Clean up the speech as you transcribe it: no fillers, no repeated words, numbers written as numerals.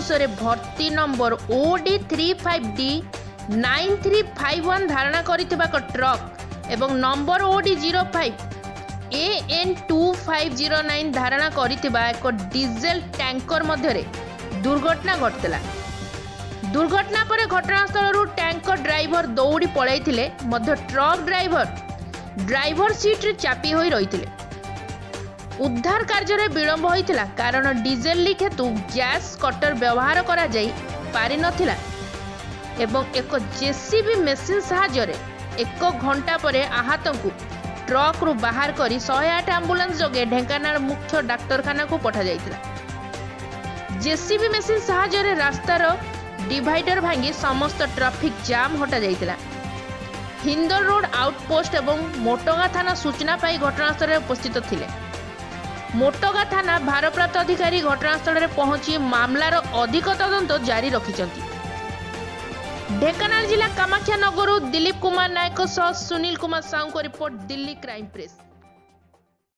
अंकुशरे भर्ती number OD35D 9351 धारणा करिथिबा truck एवं नंबर OD05 AN2509 धारणा करिथिबा एक डीजेल टैंकर मध्यरे दुर्घटना घटला। दुर्घटना पर घटनास्थल टैंकर ड्राइवर दौड़ी पलैथिले मध्य ट्रक ड्राइवर सीट रे चापी होई रहिथिले। उद्धार कार्य विलंब होइथिला कारण डीजेल लीक हेतु गैस कटर व्यवहार करा जाई पारि नथिला एवं एक जेसीबी मेसिन सहायरे 1 घंटा पर आहत को ट्रक रु बाहर करी 108 एम्बुलेंस जोगे ढेंकानाल मुख्य डाक्तरखाना को पठा जाइथिला। जेसीबी मेसिन सहायरे रास्तार डिवाइडर भांगी समस्त ट्रैफिक जाम हटा जाइथिला। हिंदल रोड आउटपोस्ट एवं मोटगा थाना सूचना पाई घटनास्थल उपस्थित थिले। मोटगा थाना भारप्राप्त अधिकारी घटनास्थल पहुंची मामलार अधिक तदंत जारी रखिछंती। ढेंकानाल जिला कामाख्या नगर दिलीप कुमार नायक सह सुनील कुमार साहू को रिपोर्ट, दिल्ली क्राइम प्रेस।